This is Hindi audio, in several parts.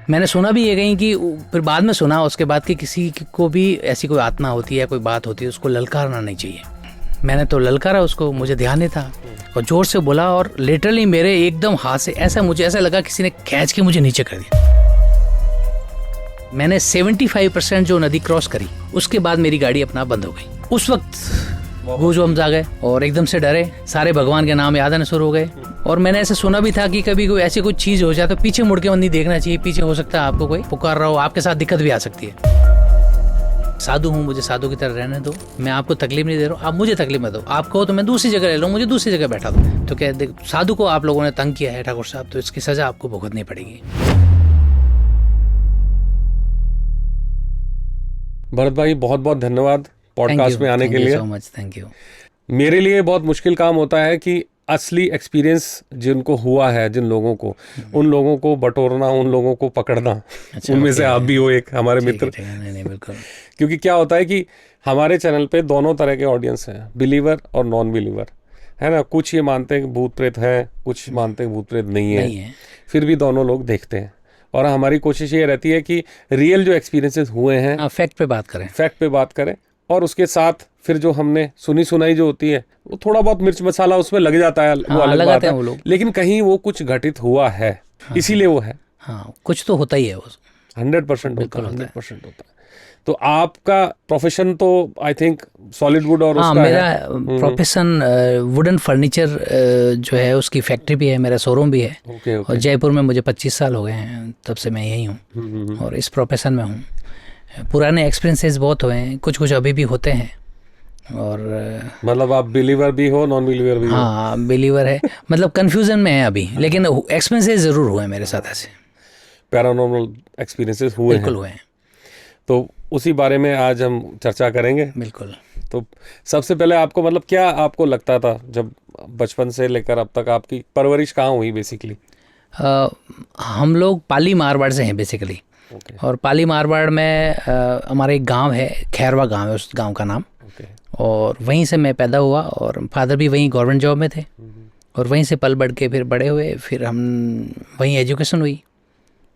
मैंने सुना भी ये कहीं कि फिर बाद में सुना उसके बाद कि किसी को भी ऐसी कोई आत्मा होती है, कोई बात होती है, उसको ललकारना नहीं चाहिए। मैंने तो ललकारा उसको, मुझे ध्यान नहीं था और जोर से बोला और लिटरली मेरे एकदम हाथ से ऐसा, मुझे ऐसा लगा किसी ने खींच के मुझे नीचे कर दिया। मैंने 75% जो नदी क्रॉस करी, उसके बाद मेरी गाड़ी अपना बंद हो गई। उस वक्त गूज़बम्स आ गए और एकदम से डरे, सारे भगवान के नाम याद आने शुरू हो गए। और मैंने ऐसे सुना भी था कि कभी कोई ऐसी कोई चीज़ हो जाए तो पीछे मुड़ के नहीं देखना चाहिए, पीछे हो सकता है आपको कोई पुकार रहा हो, आपके साथ दिक्कत भी आ सकती है। साधु हूँ, मुझे साधु की तरह रहने दो, मैं आपको तकलीफ नहीं दे रहा हूँ, आप मुझे तकलीफ मत दो। आप कहो तो मैं दूसरी जगह ले लूँ, मुझे दूसरी जगह बैठा दो। तो क्या साधु को आप लोगों ने तंग किया है ठाकुर साहब, तो इसकी सजा आपको भुगतनी पड़ेगी। भरत भाई बहुत बहुत धन्यवाद पॉडकास्ट में आने के लिए। So much, thank you. मेरे लिए बहुत मुश्किल काम होता है कि असली एक्सपीरियंस जिनको हुआ है, जिन लोगों को, उन लोगों को बटोरना, उन लोगों को पकड़ना। अच्छा, उनमें से आप भी हो एक हमारे मित्र। नहीं, बिल्कुल। क्योंकि क्या होता है कि हमारे चैनल पे दोनों तरह के ऑडियंस हैं, बिलीवर और नॉन बिलीवर, है ना। कुछ ये मानते हैं कि भूत प्रेत है, कुछ मानते हैं भूत प्रेत नहीं है, फिर भी दोनों लोग देखते हैं। और हमारी कोशिश ये रहती है कि रियल जो एक्सपीरियंसेस हुए हैं, फैक्ट पे बात करें और उसके साथ फिर जो हमने सुनी सुनाई जो होती है, वो थोड़ा बहुत मिर्च मसाला उसमें लग जाता है, वो अलग बात है, लेकिन कहीं वो कुछ घटित हुआ है, इसीलिए वो है। हाँ, कुछ तो होता ही है, वो 100% होता है, 100% होता है। तो आपका प्रोफेशन तो आई थिंक सॉलिड वुड और उसका मेरा प्रोफेशन वुडन फर्नीचर जो है उसकी फैक्ट्री भी है, मेरा शोरूम भी है। और जयपुर में मुझे 25 साल हो गए हैं, तब से मैं यही हूँ और इस प्रोफेशन में हूँ। पुराने एक्सपीरियंसेस बहुत हुए हैं, कुछ कुछ अभी भी होते हैं। और मतलब आप बिलीवर भी हो, नॉन बिलीवर भी हो? हाँ, बिलीवर है, मतलब कंफ्यूजन में है अभी, लेकिन एक्सपीरियंसेस जरूर हुए मेरे साथ, ऐसे पैरानॉर्मल एक्सपीरियंसेस हुए हैं। बिल्कुल हुए हैं। तो उसी बारे में आज हम चर्चा करेंगे। बिल्कुल। तो सबसे पहले आपको मतलब क्या आपको लगता था जब बचपन से लेकर अब तक, आपकी परवरिश कहाँ हुई बेसिकली? हम लोग पाली मारवाड़ से हैं बेसिकली। और पाली मारवाड़ में हमारा एक गांव है, खैरवा गांव है उस गांव का नाम। और वहीं से मैं पैदा हुआ और फादर भी वहीं गवर्नमेंट जॉब में थे और वहीं से पल बढ़ के फिर बड़े हुए, फिर हम वहीं एजुकेशन हुई।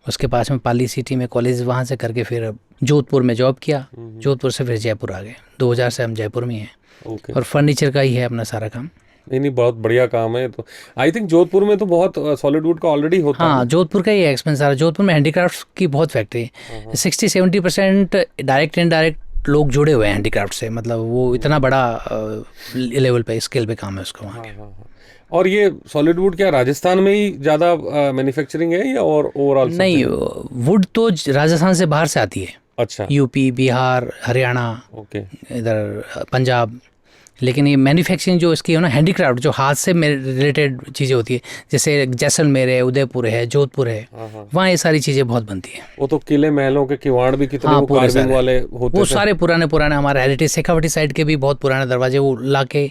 उसके पास में पाली सिटी में कॉलेज वहाँ से करके फिर जोधपुर में जॉब किया, जोधपुर से फिर जयपुर आ गए। 2000 से हम जयपुर में हैं और फर्नीचर का ही है अपना सारा काम। नहीं, बहुत बढ़िया काम है। तो आई थिंक जोधपुर में तो बहुत सॉलिड वुड का ऑलरेडी होता है। हाँ, जोधपुर का ही एक्सपेंस सारा। जोधपुर में हैंडीक्राफ्ट की बहुत फैक्ट्री है, 60-70% डायरेक्ट इनडायरेक्ट लोग जुड़े हुए हैं हैंडीक्राफ्ट से, मतलब वो इतना बड़ा लेवल पे, स्केल पे काम है उसका वहाँ के। और ये सॉलिड वुड क्या राजस्थान में ही ज़्यादा मैन्युफैक्चरिंग है या और ओवरऑल? नहीं, वुड तो राजस्थान से बाहर से आती है। अच्छा। यूपी, बिहार, हरियाणा, इधर पंजाब। लेकिन ये मैन्युफैक्चरिंग जो इसकी है ना, हैंडीक्राफ्ट जो हाथ से रिलेटेड चीज़ें होती है, जैसे जैसलमेर है, उदयपुर है, जोधपुर है, वहाँ ये सारी चीज़ें बहुत बनती हैं। वो तो किले महलों के किवाड़ भी कितने वो कार्विंग वाले होते वो सारे पुराने हमारे हेरिटेज शेखावटी साइड के भी बहुत पुराने दरवाजे वो ला के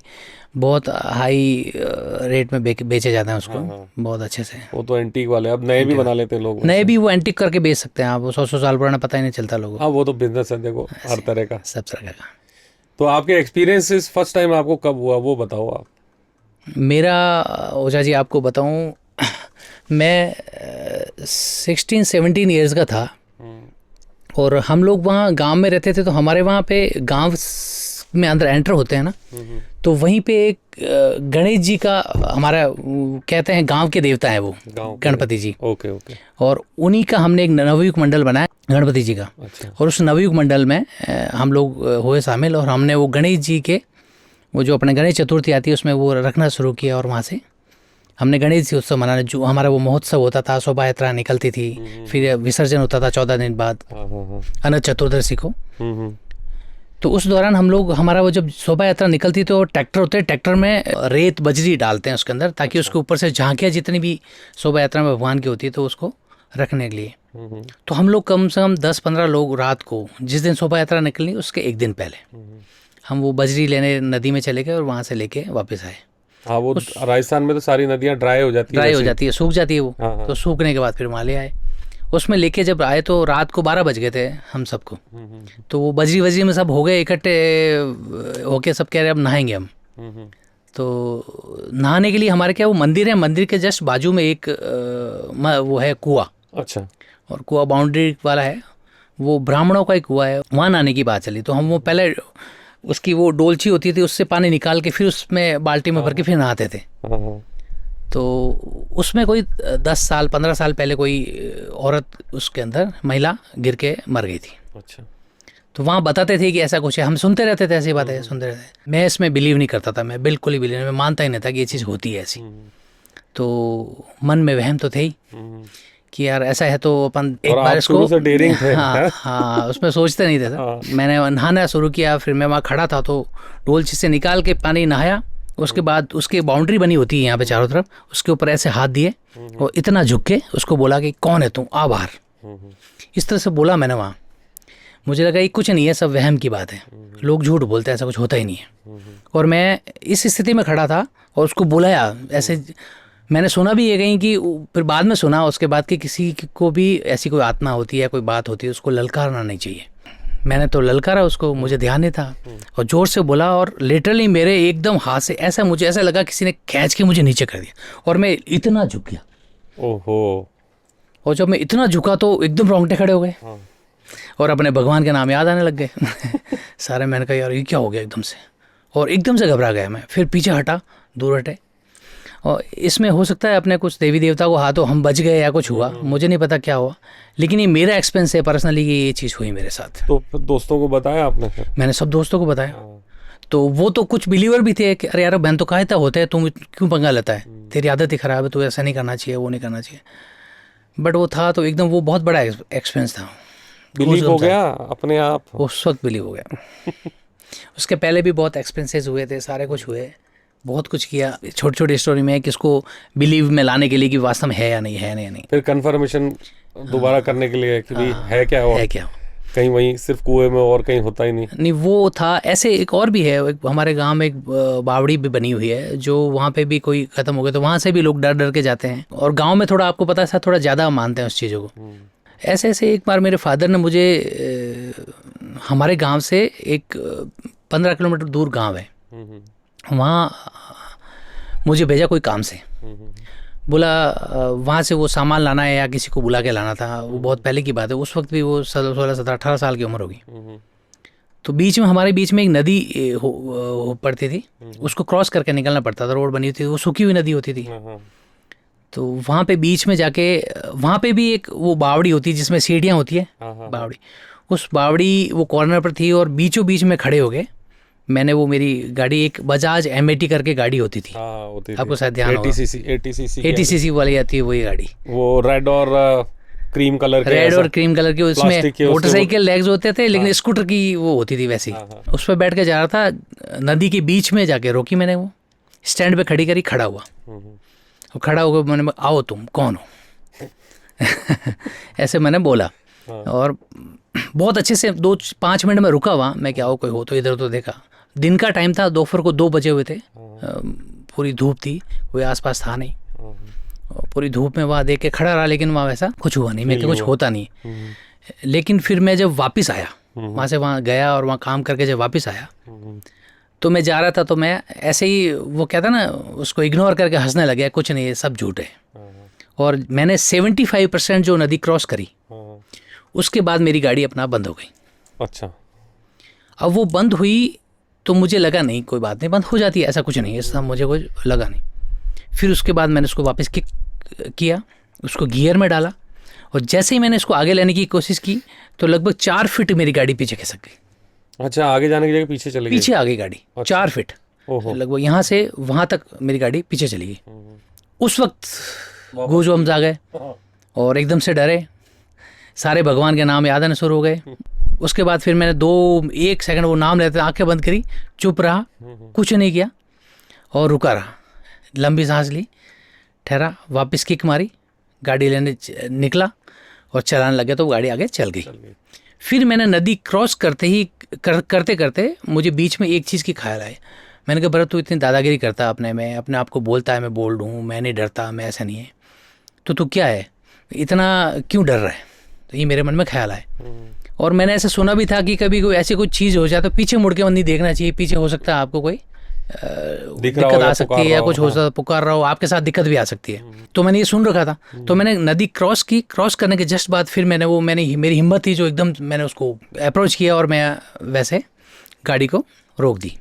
बहुत हाई रेट में बेचे जाते हैं उसको, बहुत अच्छे से। वो तो एंटीक वाले, अब नए भी बना लेते हैं लोग। नए भी वो एंटीक करके बेच सकते हैं आप, वो 100 साल पुराना पता ही नहीं चलता लोगों को। हाँ, वो तो बिजनेस है, देखो हर तरह का, सब तरह का। तो आपके एक्सपीरियंसेस फर्स्ट टाइम आपको कब हुआ वो बताओ आप। मेरा ओझा जी आपको बताऊं, मैं 16-17 ईयर्स का था और हम लोग वहाँ गांव में रहते थे। तो हमारे वहाँ पे गांव में अंदर एंटर होते हैं ना, तो वहीं पे एक गणेश जी का, हमारा कहते हैं गांव के देवता है वो, गणपति जी। ओके। और उन्हीं का हमने एक नवयुग मंडल बनाया गणपति जी का। अच्छा। और उस नवयुग मंडल में हम लोग हुए शामिल और हमने वो गणेश जी के, वो जो अपने गणेश चतुर्थी आती है उसमें वो रखना शुरू किया। और वहाँ से हमने गणेश जी उत्सव मनाना, जो हमारा वो महोत्सव होता था, शोभा यात्रा निकलती थी, फिर विसर्जन होता था 14 दिन बाद अनंत चतुर्दशी को। तो उस दौरान हम लोग, हमारा वो जब शोभा यात्रा निकलती तो ट्रैक्टर होते हैं, ट्रैक्टर में रेत बजरी डालते हैं उसके अंदर, ताकि उसके ऊपर से झांकियाँ जितनी भी शोभा यात्रा में भगवान की होती है तो उसको रखने के लिए। तो हम लोग कम से कम 10-15 लोग रात को, जिस दिन शोभा यात्रा निकलनी उसके एक दिन पहले, हम वो बजरी लेने नदी में चले गए और वहाँ से लेके वापस आए। हाँ, वो राजस्थान में तो सारी नदियाँ ड्राई हो जाती है, सूख जाती है वो। तो सूखने के बाद फिर वहाँ ले आए। उसमें लेके जब आए तो रात को 12 बज गए थे हम सबको। तो वो बजरी में सब हो गए इकट्ठे होके, सब कह रहे अब नहाएंगे हम। तो नहाने के लिए हमारे क्या वो मंदिर है, मंदिर के जस्ट बाजू में एक वो है कुआं। अच्छा। और कुआं बाउंड्री वाला है, वो ब्राह्मणों का ही कुआं है, वहाँ नहाने की बात चली। तो हम वो पहले उसकी वो डोलची होती थी, उससे पानी निकाल के फिर उसमें बाल्टी में भर के फिर नहाते थे। तो उसमें कोई 10 साल 15 साल पहले कोई औरत उसके अंदर महिला गिर के मर गई थी। अच्छा। तो वहाँ बताते थे कि ऐसा कुछ है, हम सुनते रहते थे, ऐसी बातें सुनते रहते। मैं इसमें बिलीव नहीं करता था, मैं बिल्कुल ही बिलीव नहीं, मैं मानता ही नहीं था कि ये चीज़ होती है ऐसी। तो मन में वहम तो थे ही कि यार ऐसा है तो अपन एक बार इसको डेयरिंग थे। हाँ, उसमें सोचते नहीं थे सर। मैंने नहाना शुरू किया, फिर मैं वहाँ खड़ा था तो डोलची से निकाल के पानी नहाया। उसके बाद उसकी बाउंड्री बनी होती है यहाँ पे चारों तरफ, उसके ऊपर ऐसे हाथ दिए और इतना झुक के उसको बोला कि कौन है तू, आ बाहर। इस तरह से बोला मैंने वहाँ। मुझे लगा ये कुछ नहीं है, सब वहम की बात है, लोग झूठ बोलते हैं, ऐसा कुछ होता ही नहीं है। और मैं इस स्थिति में खड़ा था और उसको बुलाया ऐसे। मैंने सुना भी ये कहीं कि फिर बाद में सुना उसके बाद कि किसी को भी ऐसी कोई आत्मा होती है, कोई बात होती है, उसको ललकारना नहीं चाहिए। मैंने तो ललकारा उसको, मुझे ध्यान नहीं था और ज़ोर से बोला और लिटरली मेरे एकदम हाथ से ऐसा, मुझे ऐसा लगा किसी ने खींच के मुझे नीचे कर दिया और मैं इतना झुक गया। ओहो। और जब मैं इतना झुका तो एकदम रोंगटे खड़े हो गए और अपने भगवान के नाम याद आने लग गए सारे। मैंने कहा यार ये क्या हो गया एकदम से, और एकदम से घबरा गया मैं। फिर पीछे हटा, दूर हटे। और इसमें हो सकता है अपने कुछ देवी देवता को हाथों हम बच गए या कुछ हुआ, मुझे नहीं पता क्या हुआ, लेकिन ये मेरा एक्सपीरियंस है पर्सनली कि ये चीज़ हुई मेरे साथ। तो फिर दोस्तों को बताया आपने? मैंने सब दोस्तों को बताया। तो वो तो कुछ बिलीवर भी थे कि अरे यार बहन तो कहता होता है, तुम क्यों पंगा लेता है, तेरी आदत ही ख़राब है, तू ऐसा नहीं करना चाहिए, वो नहीं करना चाहिए। बट वो था तो एकदम, वो बहुत बड़ा एक्सपीरियंस था। बिलीव हो गया अपने आप? उस वक्त बिलीव हो गया। उसके पहले भी बहुत एक्सपीरियंसेस हुए थे, सारे कुछ हुए, बहुत कुछ किया छोटी छोटी स्टोरी में किसको बिलीव में लाने के लिए कि वास्तव में है या नहीं, है नहीं। फिर कंफर्मेशन दोबारा करने के लिए कि भाई है क्या हो, है क्या, कहीं वहीं सिर्फ कुएं में और कहीं होता ही नहीं। वो था। ऐसे एक और भी है, एक हमारे गांव में एक बावड़ी भी बनी हुई है, जो वहाँ पे भी कोई खत्म हो गया तो वहाँ से भी लोग डर डर के जाते हैं। और गाँव में थोड़ा आपको पता है थोड़ा ज़्यादा मानते हैं उस चीज़ों को। ऐसे ऐसे एक बार मेरे फादर ने मुझे हमारे गांव से एक 15 किलोमीटर दूर गांव है, वहाँ मुझे भेजा कोई काम से। बोला वहाँ से वो सामान लाना है या किसी को बुला के लाना था। वो बहुत पहले की बात है, उस वक्त भी वो 16 17 18 साल की उम्र होगी। तो बीच में हमारे बीच में एक नदी पड़ती थी, उसको क्रॉस करके निकलना पड़ता था। रोड बनी थी, वो सूखी हुई नदी होती थी। तो वहाँ पे बीच में जाके, वहाँ पे भी एक वो बावड़ी होती है जिसमें सीढ़ियाँ होती है, बावड़ी। उस बावड़ी वो कॉर्नर पर थी और बीचों बीच में खड़े हो गए। मैंने वो मेरी गाड़ी, एक बजाज M80 करके गाड़ी होती थी, आपको शायद ध्यान होगा, 80 सीसी वाली आती है वही गाड़ी, वो रेड और क्रीम कलर के उसमें मोटरसाइकिल लेग्स होते थे, लेकिन स्कूटर की वो होती थी वैसी। उस पर बैठ के जा रहा था, नदी के बीच में जाके रोकी मैंने, वो स्टैंड पे खड़ी करी, खड़ा हुआ। और खड़ा होकर मैंने, आओ तुम कौन हो ऐसे मैंने बोला। और बहुत अच्छे से 2-5 मिनट में रुका वहाँ, मैं क्या हो कोई हो तो इधर तो देखा। दिन का टाइम था, दोपहर को 2 बजे हुए थे, पूरी धूप थी, कोई आसपास था नहीं। पूरी धूप में वहाँ देख के खड़ा रहा, लेकिन वहाँ वैसा कुछ हुआ नहीं, मैं कुछ होता नहीं। लेकिन फिर मैं जब वापस आया वहाँ से, वहाँ गया और वहाँ काम करके जब वापस आया तो मैं जा रहा था, तो मैं ऐसे ही वो कहता ना, उसको इग्नोर करके हंसने लगे, कुछ नहीं है, सब झूठ है। और मैंने 75% जो नदी क्रॉस करी, उसके बाद मेरी गाड़ी अपना बंद हो गई। अच्छा। अब वो बंद हुई तो मुझे लगा नहीं, कोई बात नहीं, बंद हो जाती है, ऐसा कुछ नहीं है, ऐसा मुझे कुछ लगा नहीं। फिर उसके बाद मैंने उसको वापस किक किया, उसको गियर में डाला, और जैसे ही मैंने इसको आगे लेने की कोशिश की तो लगभग 4 फीट मेरी गाड़ी पीछे खिसक गई। अच्छा, आगे जाने की जगह पीछे चली गई? पीछे आ गई गाड़ी। अच्छा। 4 फीट लगभग, यहाँ से वहाँ तक मेरी गाड़ी पीछे चली गई। उस वक्त गूज़बम्स आ गए और एकदम से डरे, सारे भगवान के नाम याद आने शुरू हो गए। उसके बाद फिर मैंने 1 सेकंड वो नाम लेते, आंखें बंद करी, चुप रहा, कुछ नहीं किया और रुका रहा, लंबी सांस ली, ठहरा, वापस किक मारी, गाड़ी लेने निकला और चलाने लगे तो गाड़ी आगे चल गई। फिर मैंने नदी क्रॉस करते करते मुझे बीच में एक चीज़ की ख्याल आई। मैंने कहा भरत, तू इतनी दादागिरी करता अपने आप को बोलता है मैं बोल्ड हूँ, मैं नहीं डरता, मैं ऐसा नहीं है, तो तू क्या है, इतना क्यों डर रहा है? तो ये मेरे मन में ख्याल आए। और मैंने ऐसा सुना भी था कि कभी कोई ऐसी कोई चीज़ हो जाए तो पीछे मुड़ के नहीं देखना चाहिए, पीछे हो सकता है आपको कोई दिक्कत आ सकती है या कुछ हो सकता, पुकार रहा हो, आपके साथ दिक्कत भी आ सकती है। तो मैंने ये सुन रखा था, तो मैंने नदी क्रॉस की, क्रॉस करने के जस्ट बाद फिर मैंने मेरी हिम्मत थी जो एकदम मैंने उसको अप्रोच किया और मैं वैसे गाड़ी को रोक दी।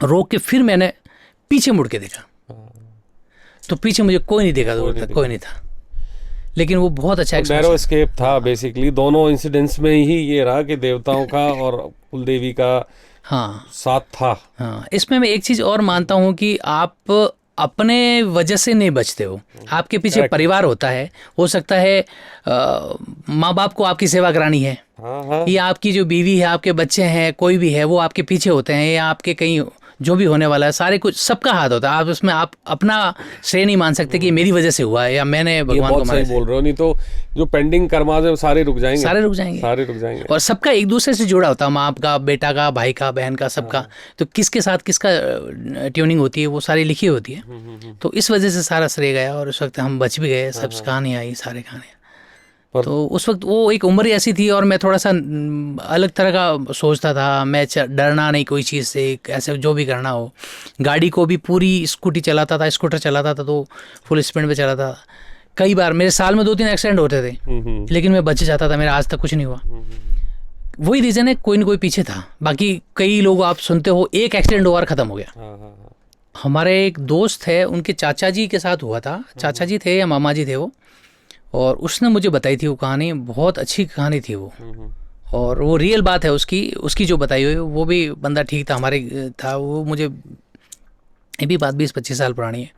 रोक के फिर मैंने पीछे मुड़ के देखा, तो पीछे मुझे कोई नहीं देखा, कोई नहीं था, लेकिन वो बहुत अच्छा नैरो एस्केप था बेसिकली। दोनों इंसिडेंट्स में ही ये रहा कि देवताओं का और कुलदेवी का साथ था। हाँ, इसमें मैं एक चीज और मानता हूँ कि आप अपने वजह से नहीं बचते हो, आपके पीछे परिवार होता है। हो सकता है माँ बाप को आपकी सेवा करानी है, या आपकी जो बीवी है, आपके बच्चे हैं, कोई भी है, वो आपके पीछे होते हैं, या आपके कहीं जो भी होने वाला है, सारे कुछ सबका हाथ होता है। आप उसमें आप अपना श्रेय नहीं मान सकते कि मेरी वजह से हुआ है या मैंने भगवान को मारा। बोल रहे हो, नहीं तो जो पेंडिंग कर्मा है सारे रुक जाएंगे, सारे रुक जाएंगे। और सबका एक दूसरे से जुड़ा होता है, माँ का, बेटा का, भाई का, बहन का, सबका। तो किसके साथ किसका ट्यूनिंग होती है वो सारी लिखी होती है। तो इस वजह से सारा श्रेय गया और उस वक्त हम बच भी गए, सब कहानी आई, सारे कहानी। तो उस वक्त वो एक उम्र ही ऐसी थी और मैं थोड़ा सा अलग तरह का सोचता था। मैं डरना नहीं कोई चीज़ से, ऐसे जो भी करना हो। गाड़ी को भी पूरी स्कूटर चलाता था तो फुल स्पीड पे चलाता था। कई बार मेरे साल में 2-3 एक्सीडेंट होते थे, लेकिन मैं बच जाता था, मेरा आज तक कुछ नहीं हुआ। वही रीज़न है, कोई न कोई पीछे था। बाकी कई लोग आप सुनते हो एक एक्सीडेंट और ख़त्म हो गया। हमारे एक दोस्त है, उनके चाचा जी के साथ हुआ था। चाचा जी थे या मामा जी थे वो, और उसने मुझे बताई थी वो कहानी। बहुत अच्छी कहानी थी वो, और वो रियल बात है उसकी जो बताई हुई। वो भी बंदा ठीक था, हमारे था वो। मुझे ये भी बात 20-25 साल पुरानी है।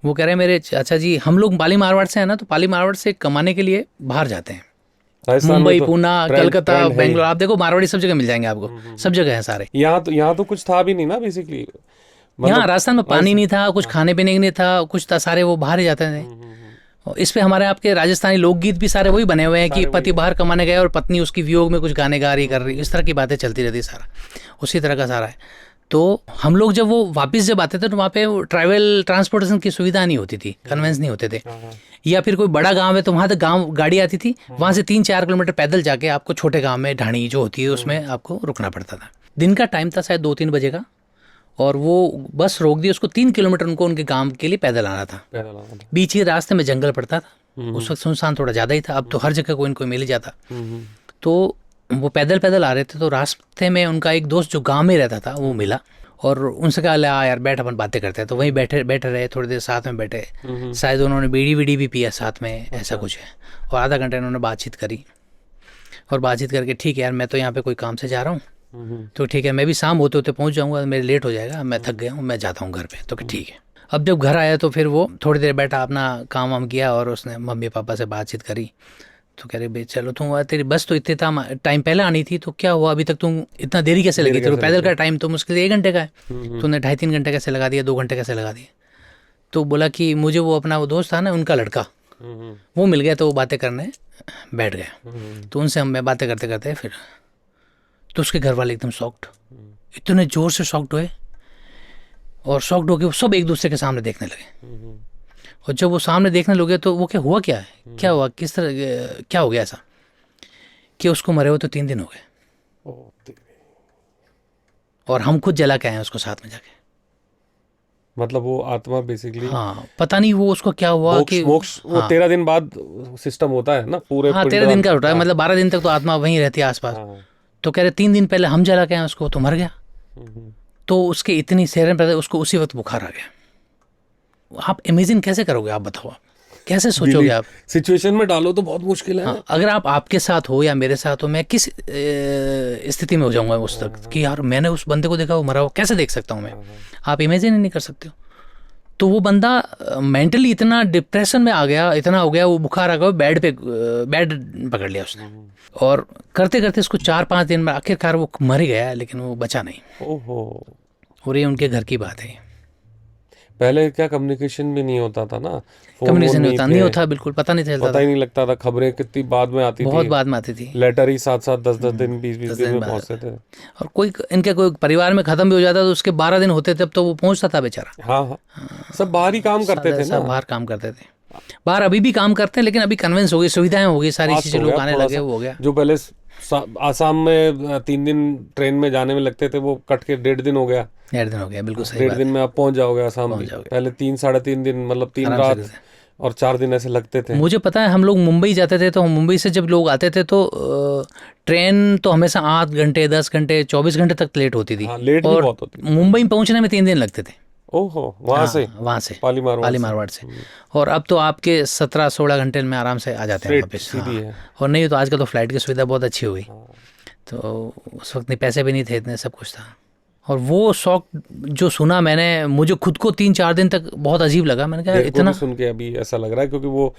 वो कह रहे हैं मेरे चाचा जी, हम लोग पाली मारवाड़ से हैं ना, तो पाली मारवाड़ से कमाने के लिए बाहर जाते हैं, मुंबई, पुणे, कलकत्ता, बेंगलोर। आप देखो मारवाड़ी सब जगह मिल जाएंगे आपको, सब जगह है सारे। यहाँ तो कुछ था भी नहीं ना बेसिकली। यहाँ राजस्थान में पानी नहीं था, कुछ खाने पीने के नहीं था, कुछ था, सारे वो बाहर ही जाते थे। इस पे हमारे आपके राजस्थानी लोकगीत भी सारे वही बने हुए हैं कि पति बाहर कमाने गए और पत्नी उसकी वियोग में कुछ गाने गा रही, कर रही, इस तरह की बातें चलती रहती, सारा उसी तरह का सारा है। तो हम लोग जब वापस आते थे तो वहाँ पे ट्रैवल ट्रांसपोर्टेशन की सुविधा नहीं होती थी, कन्वेंस नहीं होते थे। या फिर कोई बड़ा गांव है तो वहाँ तक गांव गाड़ी आती थी, वहाँ से 3-4 किलोमीटर पैदल जाके आपको छोटे गाँव में ढाणी जो होती है उसमें आपको रुकना पड़ता था। दिन का टाइम था शायद 2-3 बजे का, और वो बस रोक दी। उसको 3 किलोमीटर उनको उनके गांव के लिए पैदल आना था। बीच ही रास्ते में जंगल पड़ता था, उस वक्त सुनसान थोड़ा ज़्यादा ही था। अब तो हर जगह कोई इनको मिल ही जाता। तो वो पैदल आ रहे थे, तो रास्ते में उनका एक दोस्त जो गांव में रहता था वो मिला, और उनसे कहा ले यार बैठ, अपन बातें करते हैं। तो वहीं बैठे रहे, थोड़ी देर साथ में बैठे। शायद उन्होंने बीड़ी भी पिया साथ में, ऐसा कुछ है। और आधा घंटा इन्होंने बातचीत करी, और बातचीत करके ठीक है यार मैं तो यहाँ पे कोई काम से जा रहा हूँ, तो ठीक है मैं भी शाम होते होते पहुँच जाऊँगा, मेरे लेट हो जाएगा, मैं थक गया हूँ, मैं जाता हूँ घर पे। तो ठीक है। अब जब घर आया तो फिर वो थोड़ी देर बैठा, अपना काम वाम किया, और उसने मम्मी पापा से बातचीत करी। तो कह रहे भाई चलो तुम, तेरी बस तो इतने टाइम पहले आनी थी, तो क्या हुआ अभी तक तुम इतना देरी कैसे लगी? तेरे पैदल का टाइम तो मुश्किल 1 घंटे का है, तूने 2.5-3 घंटे कैसे लगा दिया, 2 घंटे कैसे लगा दिए? तो बोला कि मुझे वो अपना वो दोस्त था ना, उनका लड़का, वो मिल गया, तो वो बातें करने बैठ गया। तो उनसे मैं बातें करते करते फिर, तो उसके घर वाले एकदम शॉक्ड, इतने ज़ोर से शॉक्ड हुए, और शॉक्ड होकर सब एक दूसरे के सामने देखने लगे। और जब वो सामने देखने लगे तो वो क्या हुआ, क्या हुआ, किस तरह क्या हो गया ऐसा कि उसको मरे हुए तो 3 दिन हो गए, और हम खुद जला के आए उसको साथ में जाके। मतलब वो आत्मा बेसिकली, हाँ पता नहीं वो उसको क्या हुआ कि मोक्ष वो 13 दिन बाद सिस्टम होता है ना पूरे। हाँ 13 दिन का होता है, मतलब 12 दिन तक तो आत्मा वहीं रहती है आसपास। तो कह रहे 3 दिन पहले हम जला के आए उसको, तो मर गया। तो उसके इतनी सेरन पैदा, उसको उसी वक्त बुखार आ गया। आप इमेजिन कैसे करोगे? आप बताओ, आप कैसे सोचोगे? आप सिचुएशन में डालो तो बहुत मुश्किल है। हाँ, अगर आप आपके साथ हो या मेरे साथ हो, मैं किस स्थिति में हो जाऊंगा उस तक कि यार मैंने उस बंदे को देखा वो मरा हो, कैसे देख सकता हूँ मैं? आप इमेजिन ही नहीं कर सकते हो। तो वो बंदा मेंटली इतना डिप्रेशन में आ गया, इतना हो गया, वो बुखार आ गया, बेड पकड़ लिया उसने, और करते करते उसको 4-5 दिन में आखिरकार वो मर ही गया, लेकिन वो बचा नहीं। ओहो। और ये उनके घर की बात है। पहले क्या कम्युनिकेशन भी नहीं होता था ना, कम्युनिकेशन नहीं होता, बिल्कुल पता नहीं चलता, पता ही नहीं लगता था। खबरें कितनी बाद में आती थी, बहुत बाद में आती थी। लेटर ही 7-7 10-10 दिन 20-20 दिन में पहुंचते थे। और कोई इनके कोई परिवार में खत्म भी हो जाता तो उसके 12 दिन होते तब तो वो पहुंचता था बेचारा। हाँ, सब बाहर ही काम करते थे ना, सब बाहर काम करते थे। बाहर अभी भी काम करते हैं, लेकिन अभी कन्वेंस हो गई, सुविधाएं हो गई, सारी चीजें, लोग आने लगे, वो हो गया। जो पहले आसाम में 3 दिन ट्रेन में जाने में लगते थे, वो कट के 1.5 दिन हो गया। 1.5 दिन हो गया, बिल्कुल सही 1.5 बात दिन है। में आप पहुंच जाओगे आसाम पहुंच भी। जाओगे। पहले 3-3.5 दिन, मतलब 3 आराम से रात करते। और 4 दिन ऐसे लगते थे। मुझे पता है, हम लोग मुंबई जाते थे तो मुंबई से जब लोग आते थे तो ट्रेन तो हमेशा 8 घंटे 10 घंटे 24 घंटे तक लेट होती थी। हाँ, लेट भी और बहुत होती थी। मुंबई में पहुंचने में 3 दिन लगते थे। ओहो, वहां से, वहाँ से पाली मारवाड़ पाली से। मारवाड़ से। और अब तो आपके 17-16 घंटे में आराम से आ जाते हैं स्ट्रेट वापस। सीधी हाँ, है। और नहीं तो आजकल तो फ्लाइट की सुविधा बहुत अच्छी हो गई। हाँ। तो उस वक्त नहीं, पैसे भी नहीं थे इतने, सब कुछ था। और वो शौक जो सुना मैंने, मुझे खुद को 3-4 दिन तक बहुत अजीब लगा। मैंने कहा मेरे को इतना। भी सुन के अभी ऐसा लग रहा है, क्योंकि वो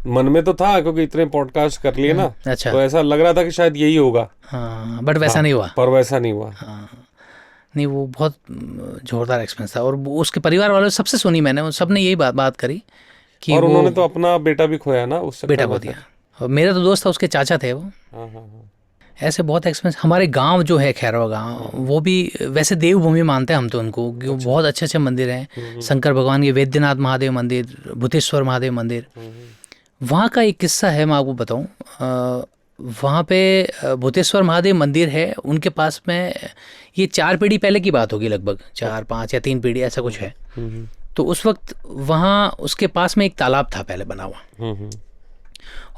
मन में तो था, क्योंकि इतने पॉडकास्ट कर लिए ना, अच्छा। तो ऐसा लग रहा था कि शायद यही होगा। हाँ, बट वैसा हाँ, नहीं हुआ। पर वैसा नहीं हुआ। हाँ, नहीं, वो बहुत जोरदार एक्सपीरियंस था। और उसके परिवार वालों से सबसे सुनी मैंने, उन सब ने यही बात करी कि और वो उन्होंने तो अपना बेटा भी खोया ना उस बेटा चक्कर को में दिया। फिर। और मेरा तो दोस्त था, उसके चाचा थे वो। हाँ हाँ हाँ। ऐसे बहुत एक्सपीरियंस। हमारे गांव जो है खैरवा गांव, वो भी वैसे देवभूमि मानते हैं हम तो उनको, कि वो बहुत अच्छे अच्छे मंदिर हैं। शंकर भगवान के वैद्यनाथ महादेव मंदिर, भूतेश्वर महादेव मंदिर। वहाँ का एक किस्सा है, मैं आपको बताऊँ। वहाँ पे भूतेश्वर महादेव मंदिर है, उनके पास में। ये 4 पीढ़ी पहले की बात होगी, लगभग 4 5 या 3 पीढ़ी ऐसा कुछ है। तो उस वक्त वहाँ उसके पास में एक तालाब था पहले बना हुआ।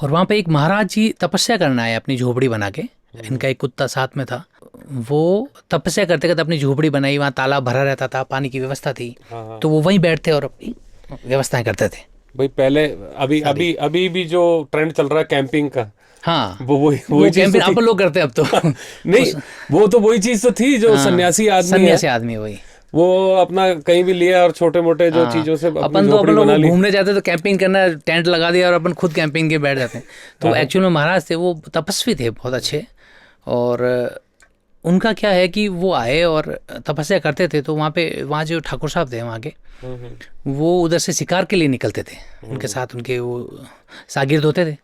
और वहाँ पे एक महाराज जी तपस्या करने आए अपनी झोपड़ी बना के। इनका एक कुत्ता साथ में था। वो तपस्या करते करते अपनी झोपड़ी बनाई, वहाँ तालाब भरा रहता था, पानी की व्यवस्था थी। हाँ। तो वो वहीं बैठते और अपनी व्यवस्थाएं करते थे। भाई पहले, अभी भी जो ट्रेंड चल रहा है कैंपिंग का, हाँ, वही वो चीज तो कैंपिंग थी। आप लोग करते हैं अब तो। नहीं, वो तो वही चीज तो थी जो सन्यासी आदमी है, सन्यासी आदमी वही। वो अपना कहीं भी लिया और छोटे मोटे जो चीजों से अपनी अपन तो अपन झोपड़ी बना लोग ली। घूमने जाते तो कैंपिंग करना, टेंट लगा दिया और अपन खुद कैंपिंग के बैठ जाते हैं। तो एक्चुअल में महाराज थे, वो तपस्वी थे बहुत अच्छे। और उनका क्या है कि वो आए और तपस्या करते थे। तो वहाँ जो ठाकुर साहब थे वहाँ के, वो उधर से शिकार के लिए निकलते थे। उनके साथ उनके वो शागिर्द होते थे।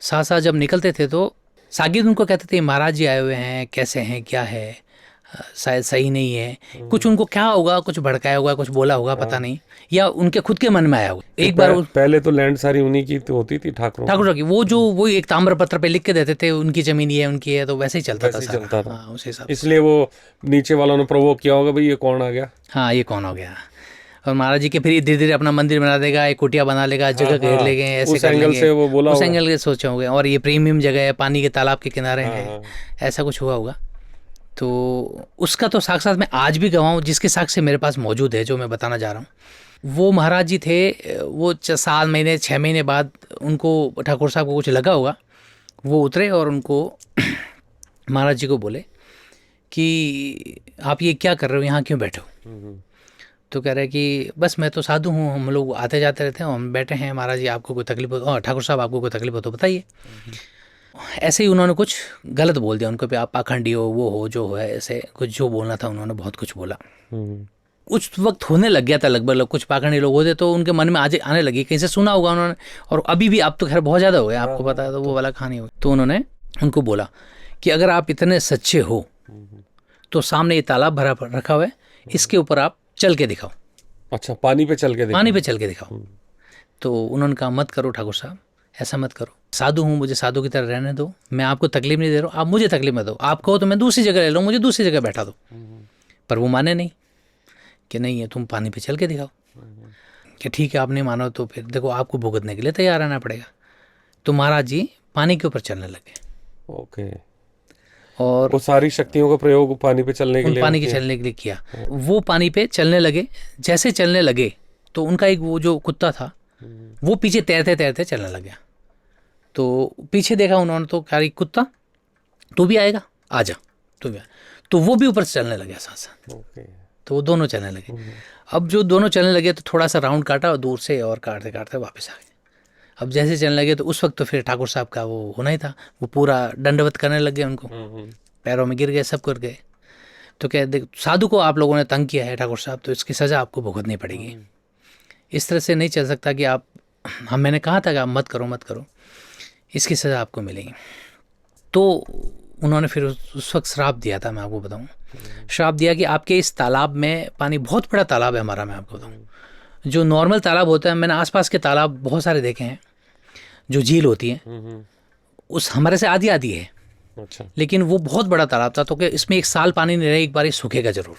साथ साथ जब निकलते थे तो शागिर्द उनको कहते थे, महाराज जी आए हुए हैं, कैसे हैं, क्या है, शायद सही नहीं है। कुछ उनको क्या होगा, कुछ भड़काया होगा, कुछ बोला होगा, पता नहीं, या उनके खुद के मन में आया होगा। एक बार पहले तो लैंड सारी उन्हीं की तो होती थी, ठाकुरों की। वो एक ताम्र पत्र पे लिख के देते थे, उनकी जमीन ये है, उनकी है। तो वैसे ही चलता था सारा। हाँ, उस हिसाब। इसलिए वो नीचे वालों ने प्रोवोक किया होगा, भाई ये कौन आ गया। हाँ, ये कौन हो गया। और महाराज जी के फिर धीरे धीरे अपना मंदिर बना देगा, एक कुटिया बना लेगा, जगह घेर लेंगे, ऐसे उस कर एंगल लेंगे। से वो बोला उस होगा। एंगल के सोचे होंगे। और ये प्रीमियम जगह है, पानी के तालाब के किनारे है, ऐसा कुछ हुआ होगा। तो उसका तो साक्षात मैं आज भी गवाह हूँ, जिसके साक्ष्य मेरे पास मौजूद है, जो मैं बताना जा रहा हूँ। वो महाराज जी थे, वो 7 महीने 6 महीने बाद उनको ठाकुर साहब को कुछ लगा होगा। वो उतरे और उनको महाराज जी को बोले कि आप ये क्या कर रहे हो, यहाँ क्यों बैठे हो। तो कह रहे कि बस मैं तो साधु हूँ, हम लोग आते जाते रहते हैं, हम बैठे हैं। महाराज जी आपको कोई तकलीफ हो, ठाकुर साहब आपको कोई तकलीफ हो तो बताइए। ऐसे ही उन्होंने कुछ गलत बोल दिया उनको, भी आप पाखंडी हो, वो हो, जो है, ऐसे कुछ जो बोलना था उन्होंने बहुत कुछ बोला। उस वक्त होने लग गया था लगभग कुछ पाखंडी लोग होते तो उनके मन में आज आने लगी, कहीं से सुना होगा उन्होंने। और अभी भी, आप तो खैर बहुत ज़्यादा हो गया, आपको पता है, तो वो वाला कहानी हो। तो उन्होंने उनको बोला कि अगर आप इतने सच्चे हो तो सामने ये तालाब भरा रखा हुआ है, इसके ऊपर आप चल के दिखाओ। अच्छा, पानी पे चल के दिखाओ। पानी पे चल के दिखाओ। तो उन्होंने कहा मत करो ठाकुर साहब, ऐसा मत करो। साधु हूँ, मुझे साधु की तरह रहने दो, मैं आपको तकलीफ नहीं दे रहा हूँ, आप मुझे तकलीफ मत दो। आप कहो तो मैं दूसरी जगह ले लूँ, मुझे दूसरी जगह बैठा दो। पर वो माने नहीं, कि नहीं है, तुम पानी पे चल के दिखाओ। कि ठीक है, आप नहीं मानो तो फिर देखो आपको भुगतने के लिए तैयार रहना पड़ेगा। तो महाराज जी पानी के ऊपर चलने लगे। ओके। और वो सारी शक्तियों का प्रयोग पानी पे चलने के लिए, पानी के चलने के लिए किया। वो पानी पे चलने लगे। जैसे चलने लगे तो उनका एक वो जो कुत्ता था, वो पीछे तैरते तैरते चलने लग गया। तो पीछे देखा उन्होंने, तो कहा कुत्ता तू भी आएगा, आ जा, तू भी। तो वो भी ऊपर से चलने लगे साथ साथ। तो वो दोनों चलने लगे। अब जो दोनों चलने लगे तो थोड़ा सा राउंड काटा और दूर से, और काटते काटते वापस आ गए। अब जैसे चलने लगे तो उस वक्त तो फिर ठाकुर साहब का वो होना ही था, वो पूरा दंडवत करने लग गए उनको, पैरों में गिर गए, सब कर गए। तो कह देख, साधु को आप लोगों ने तंग किया है ठाकुर साहब, तो इसकी सज़ा आपको भुगतनी पड़ेगी। इस तरह से नहीं चल सकता कि आप, मैंने कहा था कि आप मत करो मत करो, इसकी सज़ा आपको मिलेगी। तो उन्होंने फिर उस वक्त श्राप दिया था, मैं आपको बताऊं, श्राप दिया कि आपके इस तालाब में पानी, बहुत बड़ा तालाब है हमारा, मैं आपको बताऊं, जो नॉर्मल तालाब होता है, मैंने आसपास के तालाब बहुत सारे देखे हैं, जो झील होती है, उस हमारे से आधी आधी है, अच्छा। लेकिन वो बहुत बड़ा तालाब था, तो कि इसमें एक साल पानी नहीं रहा, एक बार ये सूखेगा जरूर।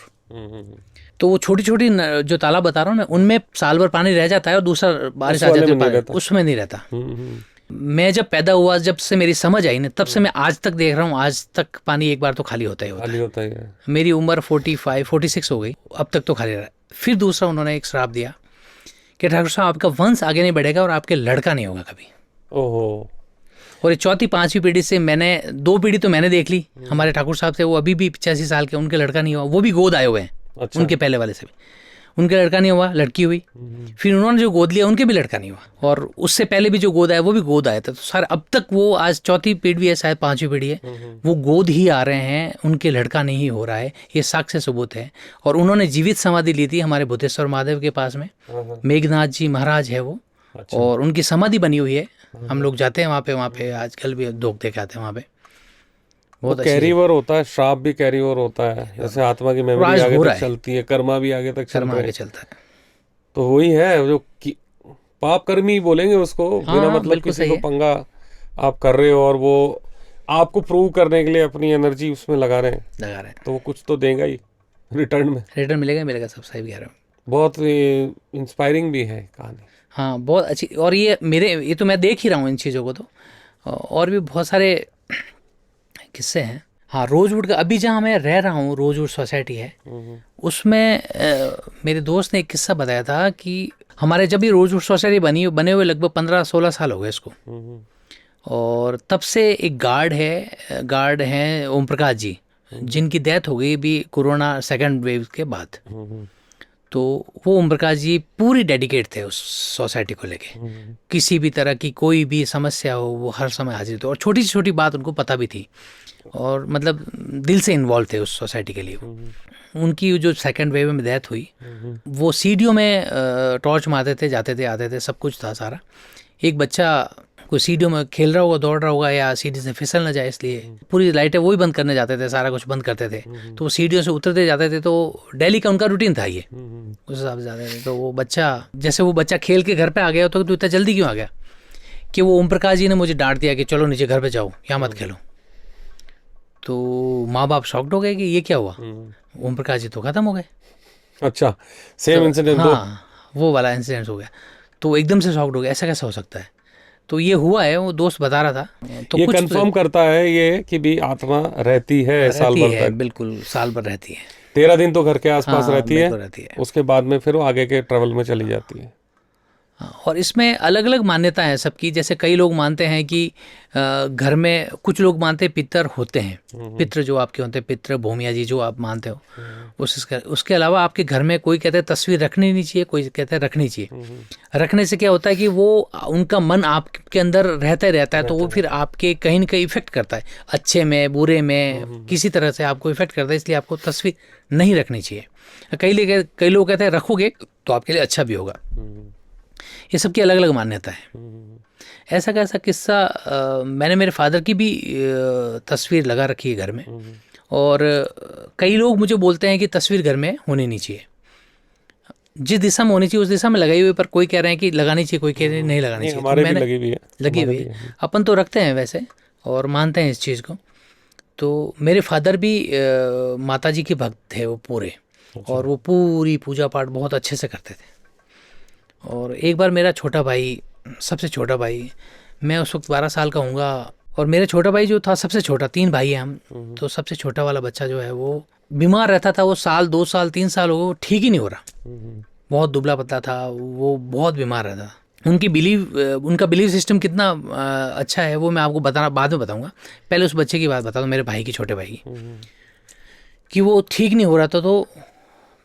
तो वो छोटी छोटी जो तालाब बता रहा हूँ मैं, उनमें साल भर पानी रह जाता है और दूसरा बारिश उस आ वाले जाती में नहीं है, रहता। उसमें नहीं रहता। हम्म। मैं जब पैदा हुआ, जब से मेरी समझ आई ना, तब से मैं आज तक देख रहा हूँ, आज तक पानी एक बार तो खाली होता ही होता खाली है। होता ही है। मेरी उम्र 46 हो गई, अब तक तो खाली रहा है। फिर दूसरा उन्होंने एक श्राप दिया कि ठाकुर साहब आपका वंश आगे नहीं बढ़ेगा और आपके लड़का नहीं होगा कभी। ओहो। और ये चौथी पांचवी पीढ़ी से मैंने 2 पीढ़ी तो मैंने देख ली। हमारे ठाकुर साहब थे, वो अभी भी 85 साल के, उनके लड़का नहीं हुआ, वो भी गोद आए हुए हैं। अच्छा। उनके पहले वाले से भी उनके लड़का नहीं हुआ, लड़की हुई। फिर उन्होंने जो गोद लिया उनके भी लड़का नहीं हुआ, और उससे पहले भी जो गोद आया वो भी गोद आया था। तो सारे अब तक वो आज चौथी पीढ़ी है, शायद पांचवी पीढ़ी है, वो गोद ही आ रहे हैं, उनके लड़का नहीं हो रहा है। ये साक्ष्य सबूत है। और उन्होंने जीवित समाधि ली थी हमारे बुद्धेश्वर महादेव के पास में, मेघनाथ जी महाराज है वो। अच्छा। और उनकी समाधि बनी हुई है, हम लोग जाते हैं वहाँ पे आजकल भी धोख दे के आते हैं वहाँ पे। बहुत अच्छी कैरीवर होता है, श्राप भी कैरीवर होता है। जैसे आत्मा की मेमोरी आज आगे हो तक रहा है। चलती है, कर्मा भी आगे तक चल कर्म रहे आगे हैं। चलता है। तो वही है जो पाप कर्मी ही बोलेंगे उसको। हाँ, बिना हाँ, मतलब बिल्कुल किसी सही को है। पंगा आप कर रहे हो, और वो आपको प्रूव करने के लिए अपनी एनर्जी उसमें लगा रहे हैं, लगा रहे हैं, तो वो कुछ तो देगा ही रिटर्न में। रिटर्न मिलेगा ही मिलेगा, सब सही कह रहे हो। बहुत इंस्पायरिंग भी है कहानी। हाँ, बहुत अच्छी। और ये तो मैं देख ही रहा हूँ इन चीज़ों को। तो और भी बहुत सारे किस्से हैं। हाँ, रोजवुड का, अभी जहाँ मैं रह रहा हूँ रोजवुड सोसाइटी है, उसमें मेरे दोस्त ने एक किस्सा बताया था कि हमारे जब भी रोजवुड सोसाइटी बने हुए लगभग 15-16 साल हो गए इसको। और तब से एक गार्ड हैं ओम प्रकाश जी, जिनकी डेथ हो गई भी कोरोना सेकंड वेव के बाद। तो वो ओम प्रकाश जी पूरी डेडिकेट थे उस सोसाइटी को लेके। किसी भी तरह की कोई भी समस्या हो वो हर समय हाजिर थे, और छोटी से छोटी बात उनको पता भी थी, और मतलब दिल से इन्वॉल्व थे उस सोसाइटी के लिए। उनकी जो सेकंड वेव में डेथ हुई, वो सीढ़ियों में टॉर्च मारते थे, जाते थे, आते थे, सब कुछ था सारा। एक बच्चा कोई सीढ़ियों में खेल रहा होगा, दौड़ रहा होगा, या सीढ़ी से फिसल ना जाए इसलिए पूरी लाइटें वो ही बंद करने जाते थे, सारा कुछ बंद करते थे। तो वो सीढ़ियों से उतरते जाते थे, तो डेली का उनका रूटीन था ये, उस हिसाब से जाते थे। तो वो बच्चा खेल के घर पे आ गया, तो इतना जल्दी क्यों आ गया, कि वो ओम प्रकाश जी ने मुझे डांट दिया कि चलो नीचे घर पे जाओ, यहाँ मत खेलो। तो माँ बाप शॉक्ड हो गए कि ये क्या हुआ, ओम प्रकाश जी तो खत्म हो गए। अच्छा, सेम इंसिडेंट। हाँ, वो वाला इंसिडेंट हो गया। तो एकदम से शॉक्ड हो गया, ऐसा कैसा हो सकता है। तो ये हुआ है, वो दोस्त बता रहा था। तो ये कुछ कंफर्म करता है ये कि भी आत्मा रहती है साल भर तक। बिल्कुल साल भर रहती है। 13 दिन तो घर के आसपास हाँ, रहती बिल्कुल रहती है। उसके बाद में फिर वो आगे के ट्रेवल में चली जाती है। और इसमें अलग अलग मान्यता है सबकी। जैसे कई लोग मानते हैं कि घर में, कुछ लोग मानते हैं पितर होते हैं, पितृ जो आपके होते हैं, पितृ भूमिया जी जो आप मानते हो, उसके अलावा आपके घर में कोई कहते हैं तस्वीर रखनी नहीं चाहिए, कोई कहते हैं रखनी चाहिए। रखने से क्या होता है कि वो उनका मन आपके अंदर रहता ही रहता है, तो वो फिर आपके कहीं ना कहीं इफेक्ट करता है, अच्छे में बुरे में किसी तरह से आपको इफेक्ट करता है, इसलिए आपको तस्वीर नहीं रखनी चाहिए। कई लोग कहते हैं रखोगे तो आपके लिए अच्छा भी होगा। ये सबकी अलग अलग मान्यता है। ऐसा का ऐसा किस्सा, मैंने मेरे फादर की भी तस्वीर लगा रखी है घर में, और कई लोग मुझे बोलते हैं कि तस्वीर घर में होनी नहीं चाहिए, जिस दिशा में होनी चाहिए उस दिशा में लगाई हुई, पर कोई कह रहे हैं कि लगानी चाहिए, कोई कह रहे हैं नहीं लगानी चाहिए। हमारे तो भी लगी हुई है। लगी हुई है, अपन तो रखते हैं वैसे और मानते हैं इस चीज़ को। तो मेरे फादर भी माता जी के भक्त थे वो पूरे, और वो पूरी पूजा पाठ बहुत अच्छे से करते थे। और एक बार मेरा छोटा भाई, सबसे छोटा भाई, मैं उस वक्त 12 साल का हूँगा, और मेरे छोटा भाई जो था सबसे छोटा, 3 भाई हैं हम, तो सबसे छोटा वाला बच्चा जो है वो बीमार रहता था। वो 2 साल 3 साल हो गए, वो ठीक ही नहीं हो रहा, बहुत दुबला पतला था, वो बहुत बीमार रहता था। उनका बिलीव सिस्टम कितना अच्छा है वो मैं आपको बाद में बताऊंगा। पहले उस बच्चे की बात बता दूं, मेरे भाई की, छोटे भाई की, कि वो ठीक नहीं हो रहा था। तो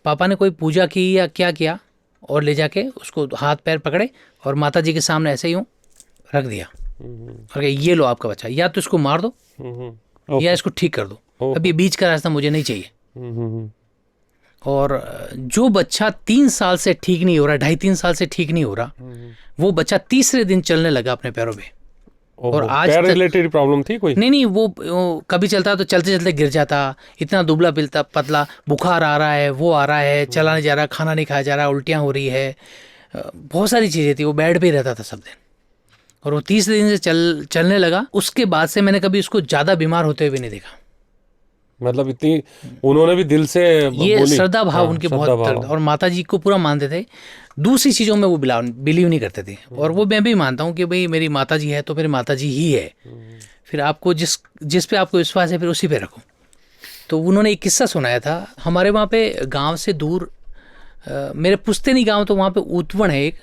पापा ने कोई पूजा की या क्या किया, और ले जाके उसको हाथ पैर पकड़े और माता जी के सामने ऐसे ही रख दिया, और कहा ये लो आपका बच्चा, या तो इसको मार दो या इसको ठीक कर दो, अब ये बीच का रास्ता मुझे नहीं चाहिए। और जो बच्चा 3 साल से ठीक नहीं हो रहा, 2.5-3 साल से ठीक नहीं हो रहा, वो बच्चा तीसरे दिन चलने लगा अपने पैरों पे। और आज पैर रिलेटेड प्रॉब्लम थी कोई? नहीं, वो कभी चलता तो चलते चलते गिर जाता, इतना दुबला पतला, बुखार आ रहा है, वो आ रहा है, चला नहीं जा रहा, खाना नहीं खाया जा रहा, उल्टियाँ हो रही है, बहुत सारी चीज़ें थी। वो बेड पे ही रहता था सब दिन, और वो तीसरे दिन से चलने लगा। उसके बाद से मैंने कभी उसको ज़्यादा बीमार होते हुए नहीं देखा। मतलब इतनी उन्होंने भी दिल से ये बोली। श्रद्धा भाव हाँ, उनके श्रद्धा बहुत भाव। और माता जी को पूरा मानते थे। दूसरी चीज़ों में वो बिलीव नहीं करते थे। और वो मैं भी मानता हूँ कि भाई मेरी माता जी है तो मेरी माता जी ही है। फिर आपको जिस पे आपको विश्वास है फिर उसी पे रखो। तो उन्होंने एक किस्सा सुनाया था। हमारे वहाँ पे गांव से दूर मेरे पुश्तैनी गांव, तो वहाँ पे ऊतवन है एक,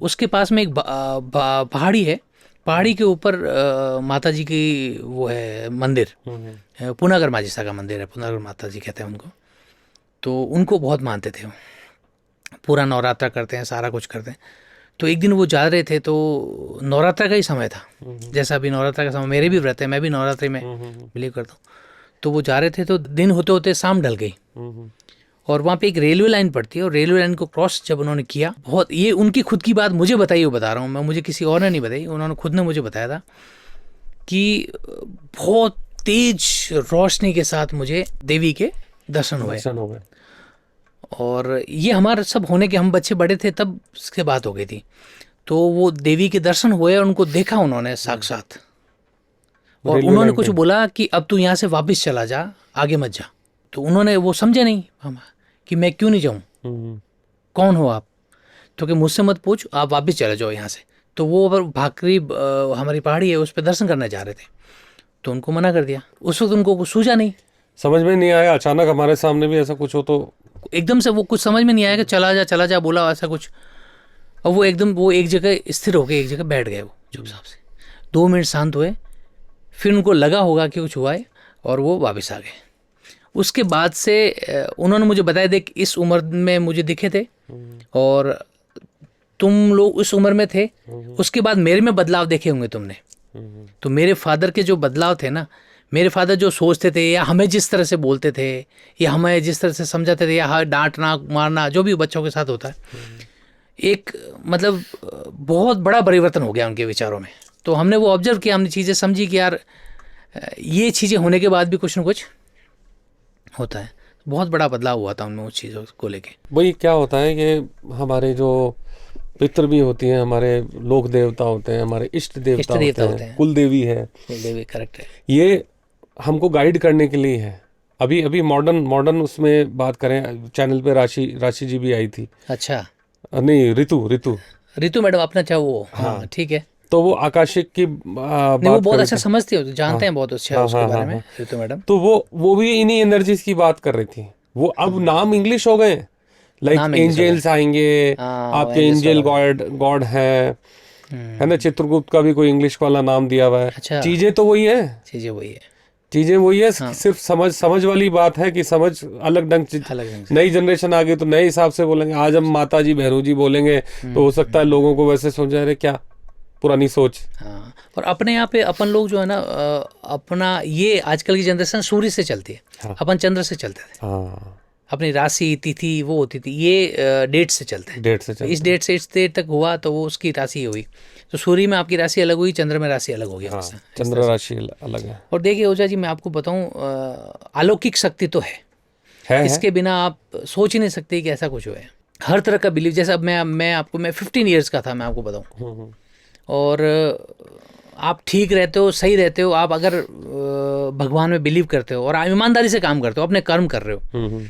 उसके पास में एक पहाड़ी है। पहाड़ी के ऊपर माता जी की वो है मंदिर, पुनागर माजिसा का मंदिर है, पुनागर माता जी कहते हैं उनको। तो उनको बहुत मानते थे वो, पूरा नवरात्रा करते हैं, सारा कुछ करते हैं। तो एक दिन वो जा रहे थे, तो नवरात्रा का ही समय था, जैसा अभी नवरात्रा का समय मेरे भी व्रत है, मैं भी नवरात्रि में बिलीव करता हूँ। तो वो जा रहे थे, तो दिन होते होते शाम ढल गई और वहाँ पे एक रेलवे लाइन पड़ती है, और रेलवे लाइन को क्रॉस जब उन्होंने किया, बहुत, ये उनकी खुद की बात मुझे बताई, वो बता रहा हूँ मैं, मुझे किसी और ने नहीं बताई, उन्होंने खुद ने मुझे बताया था कि बहुत तेज रोशनी के साथ मुझे देवी के दर्शन हुए। और ये हमारा सब होने के, हम बच्चे बड़े थे तब उसके बात हो गई थी। तो वो देवी के दर्शन हुए और उनको देखा उन्होंने साक्षात, और उन्होंने कुछ बोला कि अब तू यहाँ से वापस चला जा, आगे मत जा। तो उन्होंने, वो समझे नहीं हम कि मैं क्यों नहीं जाऊँ, कौन हो आप, तो कि मुझसे मत पूछ, आप वापस चले जाओ यहाँ से। तो वो भाकरी हमारी पहाड़ी है, उस पर दर्शन करने जा रहे थे, तो उनको मना कर दिया। उस वक्त उनको कुछ सूझा नहीं, समझ में नहीं आया। अचानक हमारे सामने भी ऐसा कुछ हो तो एकदम से वो कुछ समझ में नहीं आया कि चला जा बोला ऐसा कुछ। और वो एकदम वो एक जगह स्थिर होकर एक जगह बैठ गए, वो चुपचाप से 2 मिनट शांत हुए, फिर उनको लगा होगा कि कुछ हुआ है, और वो वापस आ गए। उसके बाद से उन्होंने मुझे बताया, देख इस उम्र में मुझे दिखे थे और तुम लोग उस उम्र में थे, उसके बाद मेरे में बदलाव देखे होंगे तुमने। तो मेरे फादर के जो बदलाव थे ना, मेरे फादर जो सोचते थे, या हमें जिस तरह से बोलते थे, या हमें जिस तरह से समझाते थे, या डांटना मारना जो भी बच्चों के साथ होता है, एक मतलब बहुत बड़ा परिवर्तन हो गया उनके विचारों में। तो हमने वो ऑब्जर्व किया, हमने चीज़ें समझी कि यार ये चीज़ें होने के बाद भी कुछ ना कुछ होता है। बहुत बड़ा बदलाव हुआ था उनमें उस चीज़ों को लेके। वही क्या होता है कि हमारे जो पितृ भी होती हैं, हमारे लोक देवता होते हैं, हमारे इष्ट देवता होते हैं, कुल देवी है, कुल देवी, करेक्ट है। ये हमको गाइड करने के लिए है। अभी मॉडर्न उसमें बात करें, चैनल पे राशि जी भी आई थी। अच्छा, नहीं, रितु मैडम अपना चाहे वो, हाँ ठीक है। तो वो आकाशिक की नहीं, वो बहुत अच्छा समझते हो, जानते हैं बहुत अच्छा उसके बारे में रितु मैडम। तो वो भी इन्हीं एनर्जीज की बात कर रही थी। वो अब नाम इंग्लिश हो गए, लाइक एंजल्स आएंगे, आपके एंजल गॉड है ना। चित्रगुप्त का भी कोई इंग्लिश वाला नाम दिया हुआ है। अच्छा, चीजें तो वही है, चीजें वही है। सिर्फ समझ वाली बात है कि समझ अलग ढंग से, नई जनरेशन आ गई तो नए हिसाब से बोलेंगे। आज हम माता जी भैरू जी बोलेंगे तो हो सकता है लोगों को वैसे समझ रहे क्या पुरानी सोच। हाँ, और अपने यहाँ पे अपन लोग जो है ना, अपना ये आजकल की जनरेशन सूर्य से चलती है। हाँ। अपन चंद्र से चलते थे। हाँ। अपनी राशि तिथि वो होती थी, ये डेट से चलते हैं। इस डेट से इस डेट तक हुआ तो वो उसकी राशि हुई। तो सूर्य में आपकी राशि अलग हुई, चंद्र में राशि अलग हो गया। हाँ, चंद्र राशि अलग है। और देखिए ओझा जी, मैं आपको बताऊं, अलौकिक शक्ति तो है। इसके बिना आप सोच ही नहीं सकते कि ऐसा कुछ हुआ है। हर तरह का बिलीव, जैसे अब मैं 15 ईयर्स का था, मैं आपको बताऊं, और आप ठीक रहते हो, सही रहते हो, आप अगर भगवान में बिलीव करते हो और आप ईमानदारी से काम करते हो, अपने कर्म कर रहे हो,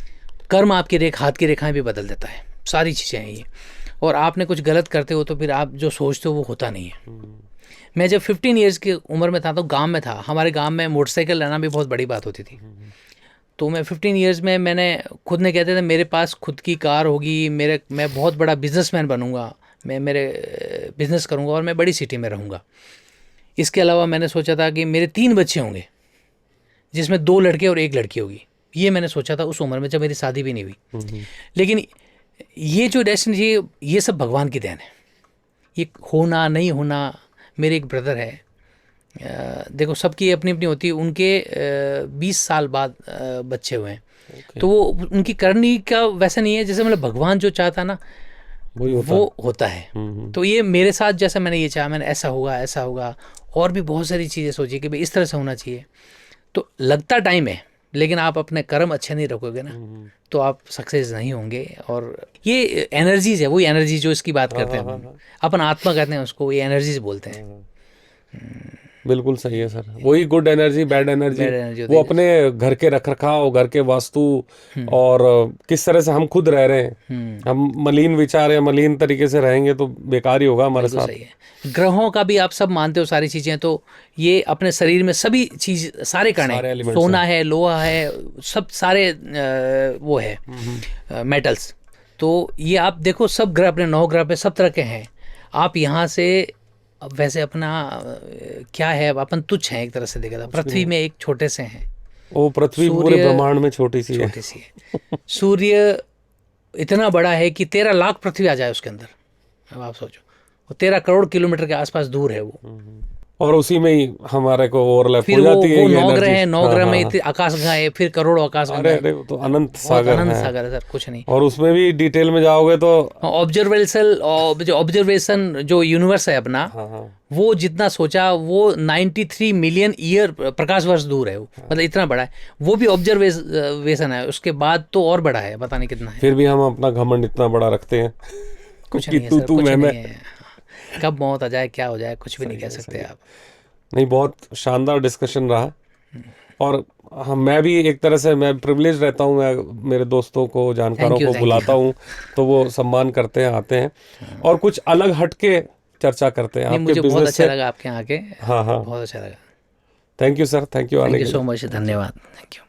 कर्म आपकी हाथ की रेखाएं भी बदल देता है, सारी चीज़ें हैं ये। और आपने कुछ गलत करते हो तो फिर आप जो सोचते हो वो होता नहीं है। मैं जब 15 ईयर्स की उम्र में था तो गांव में था, हमारे गांव में मोटरसाइकिल लेना भी बहुत बड़ी बात होती थी। तो मैं 15 ईयर्स में, मैंने खुद ने कहते थे मेरे पास खुद की कार होगी, मैं बहुत बड़ा बिजनेसमैन बनूंगा, मैं मेरे बिजनेस करूंगा और मैं बड़ी सिटी में रहूंगा। इसके अलावा मैंने सोचा था कि मेरे 3 बच्चे होंगे, जिसमें 2 लड़के और 1 लड़की होगी। ये मैंने सोचा था उस उम्र में, जब मेरी शादी भी नहीं हुई। लेकिन ये जो डेस्टिनी, ये सब भगवान की देन है। ये होना नहीं होना, मेरे एक ब्रदर है, देखो सबकी अपनी अपनी होती है, उनके 20 साल बाद बच्चे हुए हैं। तो वो उनकी करनी का वैसा नहीं है, जैसे मतलब भगवान जो चाहता ना वो होता है। तो ये मेरे साथ जैसा मैंने ये चाहा, मैंने ऐसा होगा, और भी बहुत सारी चीज़ें सोची कि भाई इस तरह से होना चाहिए। तो लगता टाइम है, लेकिन आप अपने कर्म अच्छे नहीं रखोगे ना तो आप सक्सेस नहीं होंगे। और ये एनर्जीज है, वही एनर्जी जो इसकी बात करते हैं हम, अपन आत्मा कहते हैं उसको, ये एनर्जीज बोलते हैं। बिल्कुल सही है सर, वही गुड एनर्जी बैड एनर्जी वो अपने घर के रखरखाव, घर के वास्तु और किस तरह से हम खुद रह रहे हैं। हम मलिन विचार या मलिन तरीके से रहेंगे तो बेकार ही होगा हमारे साथ। सही है। ग्रहों का भी आप सब मानते हो सारी चीजें, तो ये अपने शरीर में सभी चीज सारे कण हैं, सोना है, लोहा है, सब सारे वो है मेटल्स। तो ये आप देखो सब ग्रह अपने 9 ग्रह पे सब तरह के हैं। आप यहाँ से वैसे अपना क्या है, अपन तुच्छ हैं एक तरह से देखा था, पृथ्वी में एक छोटे से हैं। वो पृथ्वी पूरे ब्रह्मांड में छोटी सी है। सूर्य इतना बड़ा है कि 13 लाख पृथ्वी आ जाए उसके अंदर। अब आप सोचो, वो 13 करोड़ किलोमीटर के आसपास दूर है वो, और उसी में ही हमारे को ओवरलैप फिर हो जाती है। वो 9 ग्रह है, 9 ग्रह में इतने आकाश गंगा है, फिर करोड़ों आकाश गंगा है। अरे वो तो अनंत सागर अनंत है। सागर है सर, कुछ नहीं। और उसमें भी डिटेल में जाओगे तो ऑब्जर्वेशन जो यूनिवर्स है अपना, वो जितना सोचा वो 93 मिलियन ईयर प्रकाश वर्ष दूर है वो, मतलब इतना बड़ा है। वो भी ऑब्जर्वेशन है, उसके बाद तो और बड़ा है, पता नहीं कितना है। फिर भी हम अपना घमंड इतना बड़ा रखते हैं। कुछ नहीं है सर, कुछ नहीं है। कब मौत आ जाए, क्या हो जाए, कुछ भी नहीं कह सकते आप। नहीं, बहुत शानदार डिस्कशन रहा। और मैं भी एक तरह से मैं प्रिविलेज रहता हूँ, मैं मेरे दोस्तों को, जानकारों को बुलाता हूँ तो वो सम्मान करते हैं, आते हैं और कुछ अलग हटके चर्चा करते हैं। मुझे बहुत अच्छा लगा आपके यहाँ आके। हाँ, बहुत अच्छा लगा। Thank you sir, thank you आने के लिए। थैंक यू सो मच, धन्यवाद, थैंक यू।